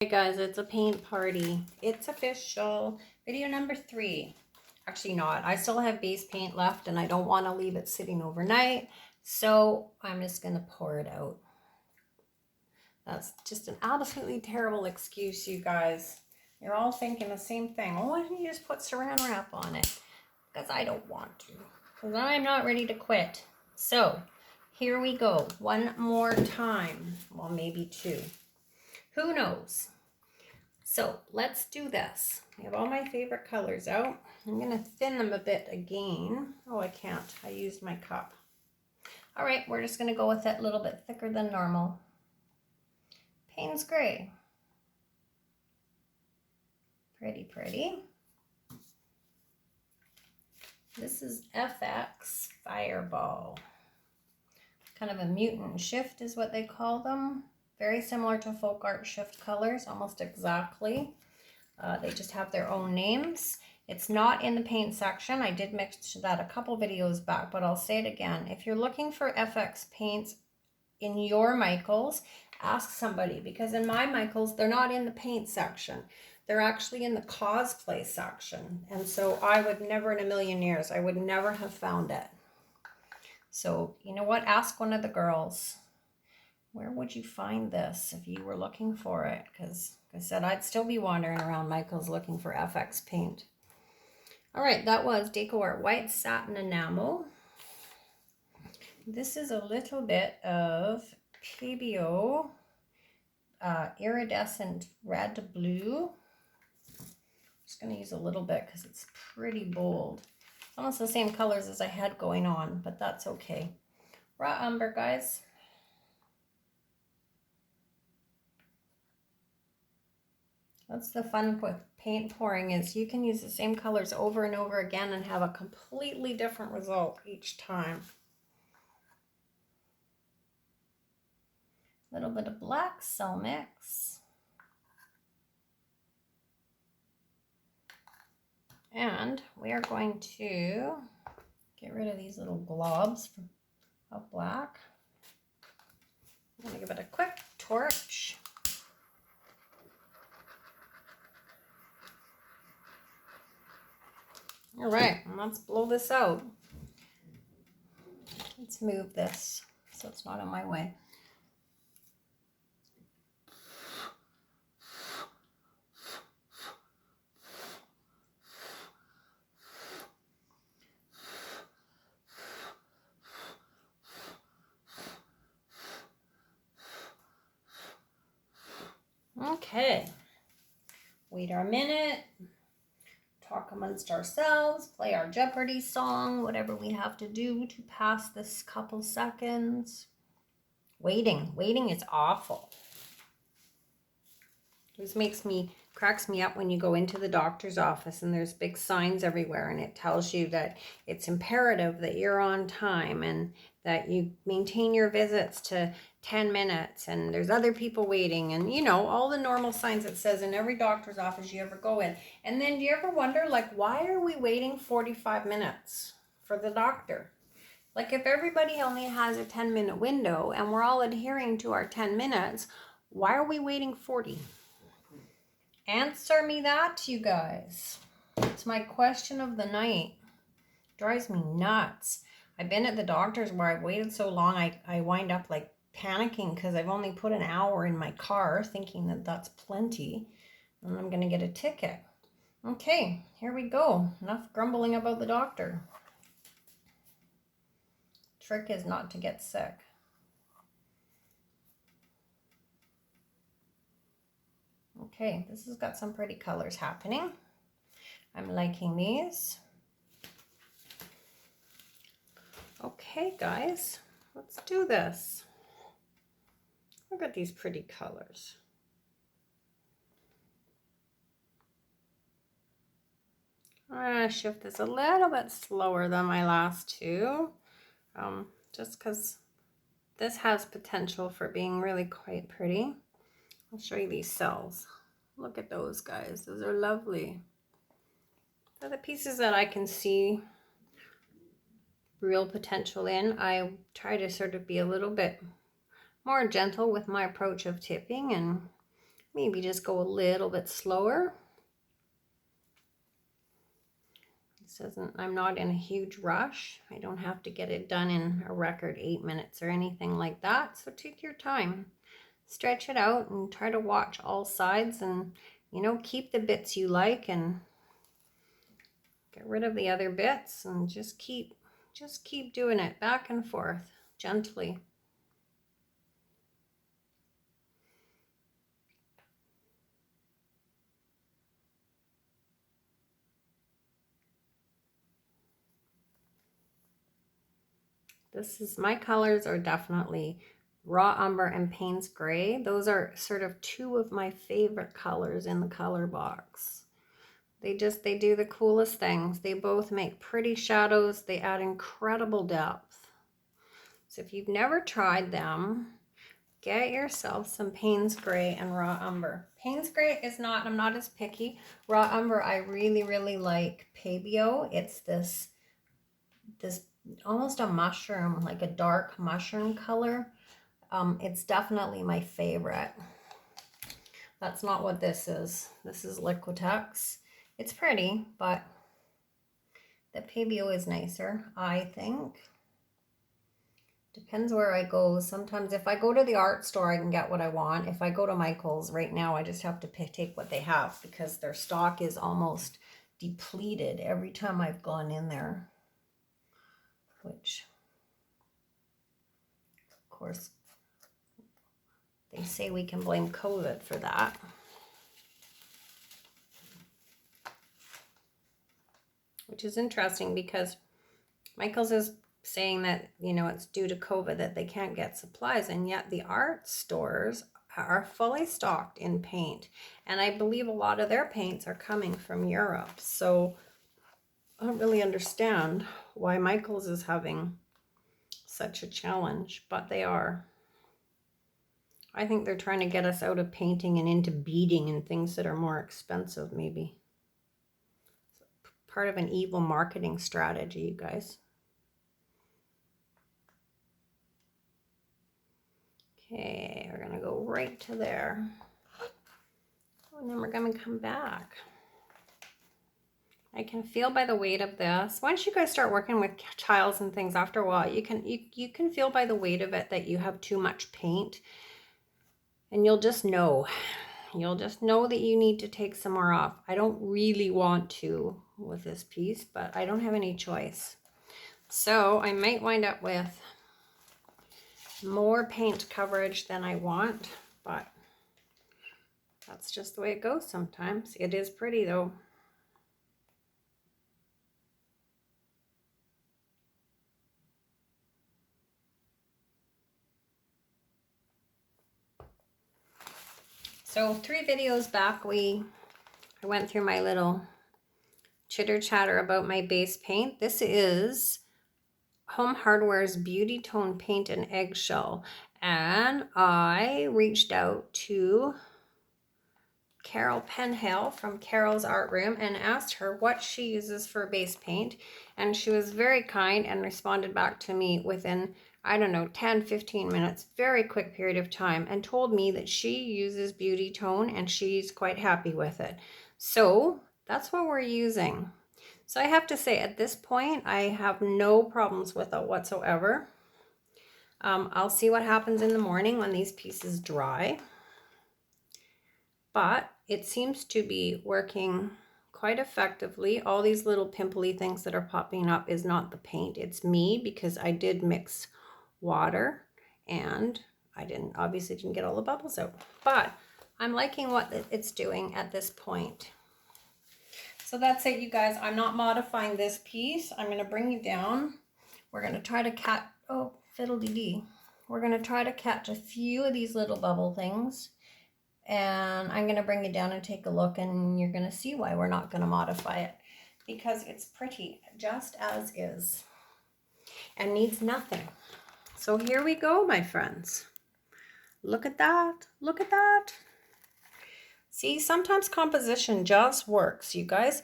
Hey guys, it's a paint party. It's official. Video number 3. Actually not. I still have base paint left and I don't want to leave it sitting overnight. So I'm just going to pour it out. That's just an absolutely terrible excuse, you guys. You're all thinking the same thing. Oh, why don't you just put saran wrap on it? Because I don't want to. Because I'm not ready to quit. So here we go. One more time. Well, maybe 2. Who knows? So let's do this. I have all my favorite colors out. I'm going to thin them a bit again. Oh, I can't. I used my cup. All right, we're just going to go with it a little bit thicker than normal. Paynes Gray. Pretty, pretty. This is FX Fireball. Kind of a mutant shift is what they call them. Very similar to folk art shift colors, almost exactly. They just have their own names. It's not in the paint section. I did mix that a couple videos back, but I'll say it again. If you're looking for FX paints in your Michaels, ask somebody, because in my Michaels, they're not in the paint section. They're actually in the cosplay section. And so I would never in a million years, I would never have found it. So you know what? Ask one of the girls. Where would you find this if you were looking for it? Because like I said, I'd still be wandering around Michael's looking for FX paint. All right, that was Deco Art White Satin Enamel. This is a little bit of PBO Iridescent Red Blue. I'm just going to use a little bit because it's pretty bold. It's almost the same colors as I had going on, but that's okay. Raw umber, guys. That's the fun with paint pouring, is you can use the same colors over and over again and have a completely different result each time. A little bit of black cell mix. And we are going to get rid of these little globs of black. I'm going to give it a quick torch. All right, let's blow this out. Let's move this so it's not in my way. Okay, wait our minute. Talk amongst ourselves, play our Jeopardy song, whatever we have to do to pass this couple seconds. Waiting is awful. This cracks me up when you go into the doctor's office and there's big signs everywhere and it tells you that it's imperative that you're on time and that you maintain your visits to 10 minutes and there's other people waiting and you know all the normal signs it says in every doctor's office you ever go in. And then do you ever wonder, like, why are we waiting 45 minutes for the doctor? Like, if everybody only has a 10-minute window and we're all adhering to our 10 minutes, why are we waiting 40? Answer me that, you guys. It's my question of the night. Drives me nuts. I've been at the doctor's where I've waited so long, I wind up like panicking because I've only put an hour in my car thinking that that's plenty. And I'm going to get a ticket. Okay, here we go. Enough grumbling about the doctor. Trick is not to get sick. Okay, this has got some pretty colors happening. I'm liking these. Okay, guys, let's do this. Look at these pretty colors. I'm going to shift this a little bit slower than my last two, just because this has potential for being really quite pretty. I'll show you these cells. Look at those, guys. Those are lovely. They're the pieces that I can see real potential in. I try to sort of be a little bit more gentle with my approach of tipping and maybe just go a little bit slower. This isn't, I'm not in a huge rush. I don't have to get it done in a record 8 minutes or anything like that. So take your time, stretch it out and try to watch all sides and, you know, keep the bits you like and get rid of the other bits and just keep doing it back and forth gently. My colors are definitely Raw Umber and Paynes Gray. Those are sort of two of my favorite colors in the color box. They do the coolest things. They both make pretty shadows. They add incredible depth. So if you've never tried them, get yourself some Paynes Gray and Raw Umber. Paynes Gray is not, I'm not as picky. Raw Umber, I really, really like Pabio. It's this almost a mushroom, like a dark mushroom color. It's definitely my favorite. That's not what this is. This is Liquitex. It's pretty, but the Pabio is nicer, I think. Depends where I go. Sometimes if I go to the art store, I can get what I want. If I go to Michael's right now, I just have to take what they have because their stock is almost depleted every time I've gone in there. Which, of course, they say we can blame COVID for that. Which is interesting because Michael's is saying that, you know, it's due to COVID that they can't get supplies, and yet the art stores are fully stocked in paint. And I believe a lot of their paints are coming from Europe. So I don't really understand why Michael's is having such a challenge, but they are. I think they're trying to get us out of painting and into beading and things that are more expensive, maybe. Part of an evil marketing strategy, you guys. Okay, we're gonna go right to there. And then we're gonna come back. I can feel by the weight of this. Once you guys start working with tiles and things, after a while, you can feel by the weight of it that you have too much paint. And you'll just know. You'll just know that you need to take some more off. I don't really want to with this piece, but I don't have any choice. So I might wind up with more paint coverage than I want, but that's just the way it goes sometimes. It is pretty though. So 3 videos back, I went through my little chitter chatter about my base paint. This is Home Hardware's Beautitone Paint and Eggshell. And I reached out to Carol Penhale from Carol's Art Room and asked her what she uses for base paint. And she was very kind and responded back to me within, I don't know, 10, 15 minutes, very quick period of time, and told me that she uses Beautitone and she's quite happy with it. So that's what we're using. So I have to say, at this point, I have no problems with it whatsoever. I'll see what happens in the morning when these pieces dry. But it seems to be working quite effectively. All these little pimply things that are popping up is not the paint, it's me, because I did mix water and I obviously didn't get all the bubbles out. But I'm liking what it's doing at this point. So that's it, you guys. I'm not modifying this piece. I'm going to bring you down. We're going to try to catch, oh, fiddle-dee-dee. We're going to try to catch a few of these little bubble things. And I'm going to bring you down and take a look, and you're going to see why we're not going to modify it. Because it's pretty, just as is. And needs nothing. So here we go, my friends. Look at that. Look at that. See, sometimes composition just works, you guys.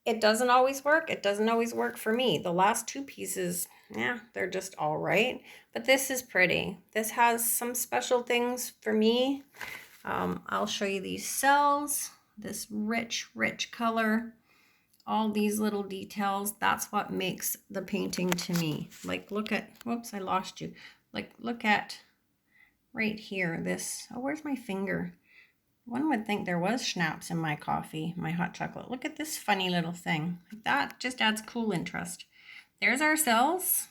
It doesn't always work. It doesn't always work for me. The last 2 pieces, yeah, they're just all right. But this is pretty. This has some special things for me. I'll show you these cells, this rich, rich color, all these little details. That's what makes the painting to me. Like, look at, whoops, I lost you. Like, look at right here, this, oh, where's my finger? One would think there was schnapps in my coffee, my hot chocolate. Look at this funny little thing. Like, that just adds cool interest. There's our cells.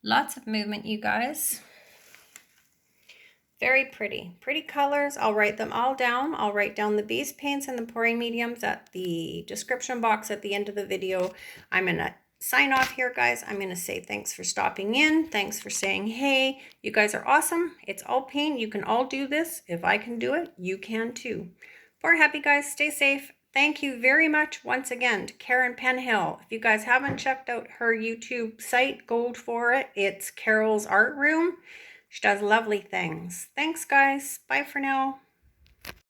Lots of movement, you guys. Very pretty. Pretty colors. I'll write them all down. I'll write down the base paints and the pouring mediums at the description box at the end of the video. I'm going to sign off here, guys. I'm going to say thanks for stopping in. Thanks for saying hey. You guys are awesome. It's all paint. You can all do this. If I can do it, you can too. Pour happy, guys. Stay safe. Thank you very much once again to Karen Penhill. If you guys haven't checked out her YouTube site, go for it. It's Carol's Art Room. She does lovely things. Thanks, guys. Bye for now.